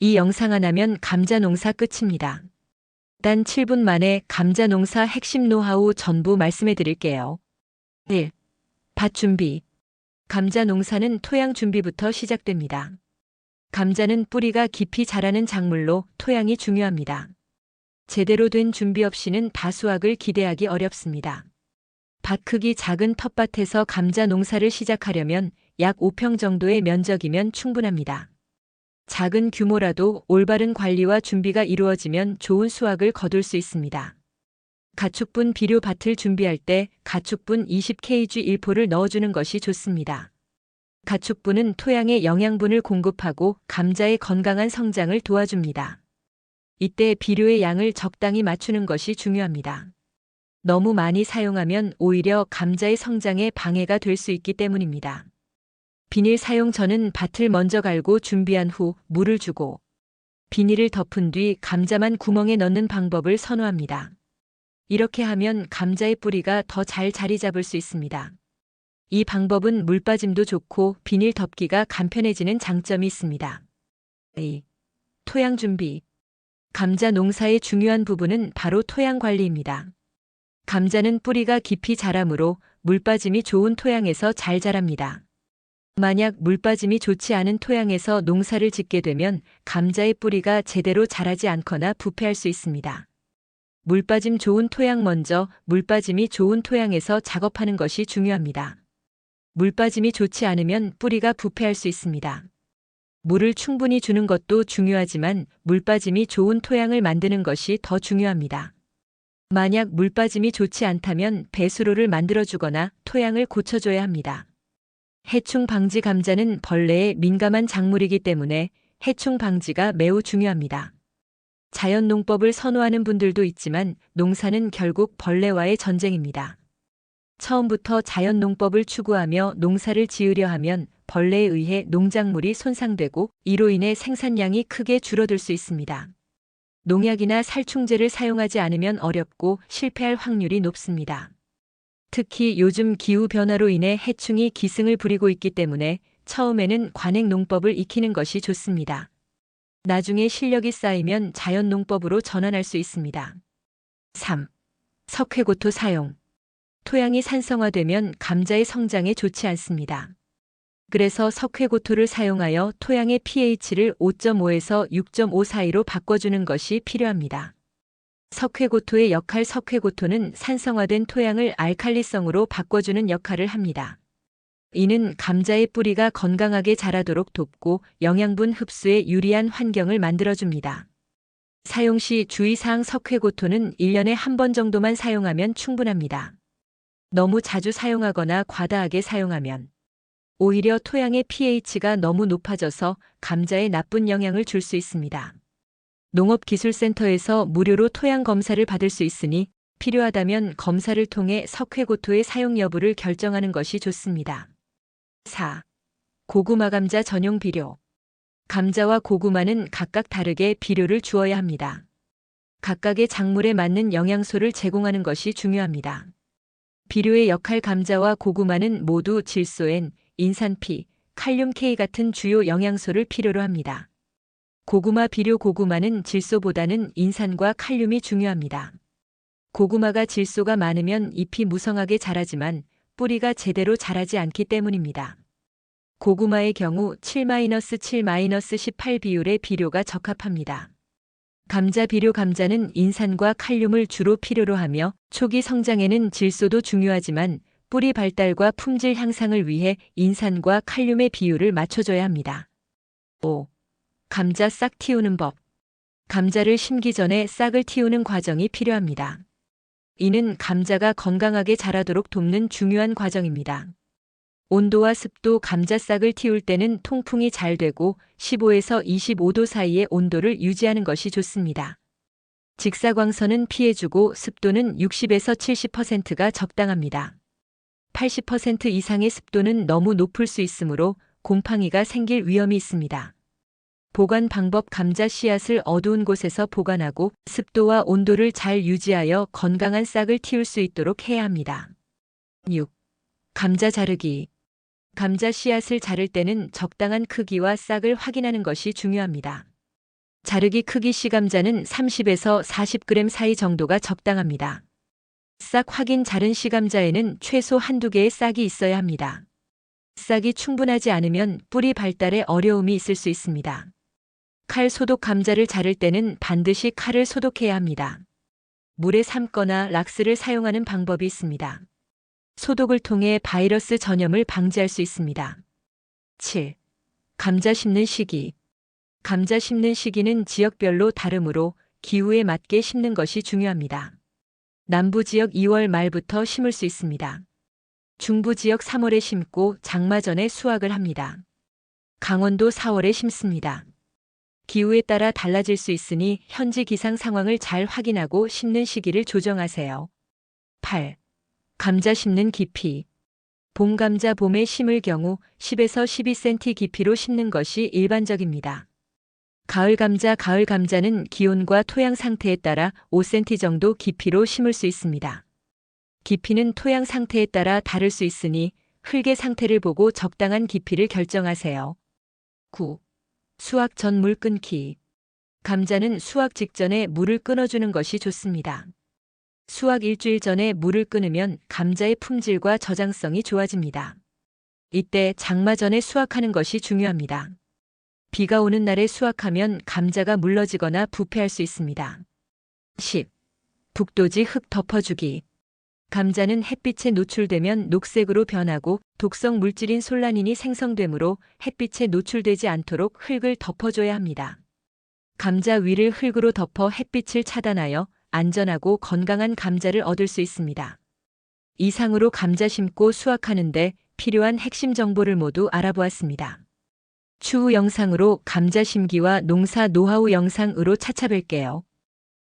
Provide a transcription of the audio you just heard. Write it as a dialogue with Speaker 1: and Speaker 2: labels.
Speaker 1: 이 영상 하나면 감자 농사 끝입니다. 단 7분 만에 감자 농사 핵심 노하우 전부 말씀해 드릴게요. 1. 밭 준비. 감자 농사는 토양 준비부터 시작됩니다. 감자는 뿌리가 깊이 자라는 작물로 토양이 중요합니다. 제대로 된 준비 없이는 다수확을 기대하기 어렵습니다. 밭 크기 작은 텃밭에서 감자 농사를 시작하려면 약 5평 정도의 면적이면 충분합니다. 작은 규모라도 올바른 관리와 준비가 이루어지면 좋은 수확을 거둘 수 있습니다. 가축분 비료 밭을 준비할 때 가축분 20kg 1포를 넣어주는 것이 좋습니다. 가축분은 토양에 영양분을 공급하고 감자의 건강한 성장을 도와줍니다. 이때 비료의 양을 적당히 맞추는 것이 중요합니다. 너무 많이 사용하면 오히려 감자의 성장에 방해가 될 수 있기 때문입니다. 비닐 사용 전은 밭을 먼저 갈고 준비한 후 물을 주고 비닐을 덮은 뒤 감자만 구멍에 넣는 방법을 선호합니다. 이렇게 하면 감자의 뿌리가 더 잘 자리 잡을 수 있습니다. 이 방법은 물 빠짐도 좋고 비닐 덮기가 간편해지는 장점이 있습니다. 2. 토양 준비. 감자 농사의 중요한 부분은 바로 토양 관리입니다. 감자는 뿌리가 깊이 자라므로 물 빠짐이 좋은 토양에서 잘 자랍니다. 만약 물 빠짐이 좋지 않은 토양에서 농사를 짓게 되면 감자의 뿌리가 제대로 자라지 않거나 부패할 수 있습니다. 물 빠짐 좋은 토양 먼저 물 빠짐이 좋은 토양에서 작업하는 것이 중요합니다. 물 빠짐이 좋지 않으면 뿌리가 부패할 수 있습니다. 물을 충분히 주는 것도 중요하지만 물 빠짐이 좋은 토양을 만드는 것이 더 중요합니다. 만약 물 빠짐이 좋지 않다면 배수로를 만들어주거나 토양을 고쳐줘야 합니다. 해충 방지. 감자는 벌레에 민감한 작물이기 때문에 해충 방지가 매우 중요합니다. 자연 농법을 선호하는 분들도 있지만 농사는 결국 벌레와의 전쟁입니다. 처음부터 자연 농법을 추구하며 농사를 지으려 하면 벌레에 의해 농작물이 손상되고 이로 인해 생산량이 크게 줄어들 수 있습니다. 농약이나 살충제를 사용하지 않으면 어렵고 실패할 확률이 높습니다. 특히 요즘 기후변화로 인해 해충이 기승을 부리고 있기 때문에 처음에는 관행 농법을 익히는 것이 좋습니다. 나중에 실력이 쌓이면 자연 농법으로 전환할 수 있습니다. 3. 석회고토 사용. 토양이 산성화되면 감자의 성장에 좋지 않습니다. 그래서 석회고토를 사용하여 토양의 pH를 5.5에서 6.5 사이로 바꿔주는 것이 필요합니다. 석회고토의 역할. 석회고토는 산성화된 토양을 알칼리성으로 바꿔주는 역할을 합니다. 이는 감자의 뿌리가 건강하게 자라도록 돕고 영양분 흡수에 유리한 환경을 만들어줍니다. 사용 시 주의사항. 석회고토는 1년에 한 번 정도만 사용하면 충분합니다. 너무 자주 사용하거나 과다하게 사용하면 오히려 토양의 pH가 너무 높아져서 감자에 나쁜 영향을 줄 수 있습니다. 농업기술센터에서 무료로 토양 검사를 받을 수 있으니 필요하다면 검사를 통해 석회고토의 사용 여부를 결정하는 것이 좋습니다. 4. 고구마. 감자 전용 비료. 감자와 고구마는 각각 다르게 비료를 주어야 합니다. 각각의 작물에 맞는 영양소를 제공하는 것이 중요합니다. 비료의 역할. 감자와 고구마는 모두 질소 N, 인산 P, 칼륨 K 같은 주요 영양소를 필요로 합니다. 고구마 비료. 고구마는 질소보다는 인산과 칼륨이 중요합니다. 고구마가 질소가 많으면 잎이 무성하게 자라지만 뿌리가 제대로 자라지 않기 때문입니다. 고구마의 경우 7-7-18 비율의 비료가 적합합니다. 감자 비료. 감자는 인산과 칼륨을 주로 필요로 하며 초기 성장에는 질소도 중요하지만 뿌리 발달과 품질 향상을 위해 인산과 칼륨의 비율을 맞춰줘야 합니다. 5. 감자 싹 틔우는 법. 감자를 심기 전에 싹을 틔우는 과정이 필요합니다. 이는 감자가 건강하게 자라도록 돕는 중요한 과정입니다. 온도와 습도. 감자 싹을 틔울 때는 통풍이 잘 되고 15에서 25도 사이의 온도를 유지하는 것이 좋습니다. 직사광선은 피해주고 습도는 60에서 70%가 적당합니다. 80% 이상의 습도는 너무 높을 수 있으므로 곰팡이가 생길 위험이 있습니다. 보관 방법. 감자 씨앗을 어두운 곳에서 보관하고 습도와 온도를 잘 유지하여 건강한 싹을 틔울 수 있도록 해야 합니다. 6. 감자 자르기. 감자 씨앗을 자를 때는 적당한 크기와 싹을 확인하는 것이 중요합니다. 자르기 크기 씨감자는 30에서 40g 사이 정도가 적당합니다. 싹 확인 자른 씨감자에는 최소 한두 개의 싹이 있어야 합니다. 싹이 충분하지 않으면 뿌리 발달에 어려움이 있을 수 있습니다. 칼 소독 감자를 자를 때는 반드시 칼을 소독해야 합니다. 물에 삶거나 락스를 사용하는 방법이 있습니다. 소독을 통해 바이러스 전염을 방지할 수 있습니다. 7. 감자 심는 시기. 감자 심는 시기는 지역별로 다르므로 기후에 맞게 심는 것이 중요합니다. 남부 지역 2월 말부터 심을 수 있습니다. 중부 지역 3월에 심고 장마 전에 수확을 합니다. 강원도 4월에 심습니다. 기후에 따라 달라질 수 있으니 현지 기상 상황을 잘 확인하고 심는 시기를 조정하세요. 8. 감자 심는 깊이. 봄 감자 봄에 심을 경우 10에서 12cm 깊이로 심는 것이 일반적입니다. 가을 감자는 기온과 토양 상태에 따라 5cm 정도 깊이로 심을 수 있습니다. 깊이는 토양 상태에 따라 다를 수 있으니 흙의 상태를 보고 적당한 깊이를 결정하세요. 9. 수확 전 물 끊기. 감자는 수확 직전에 물을 끊어주는 것이 좋습니다. 수확 일주일 전에 물을 끊으면 감자의 품질과 저장성이 좋아집니다. 이때 장마 전에 수확하는 것이 중요합니다. 비가 오는 날에 수확하면 감자가 물러지거나 부패할 수 있습니다. 10. 북도지 흙 덮어주기. 감자는 햇빛에 노출되면 녹색으로 변하고 독성 물질인 솔라닌이 생성되므로 햇빛에 노출되지 않도록 흙을 덮어줘야 합니다. 감자 위를 흙으로 덮어 햇빛을 차단하여 안전하고 건강한 감자를 얻을 수 있습니다. 이상으로 감자 심고 수확하는데 필요한 핵심 정보를 모두 알아보았습니다. 추후 영상으로 감자 심기와 농사 노하우 영상으로 찾아뵐게요.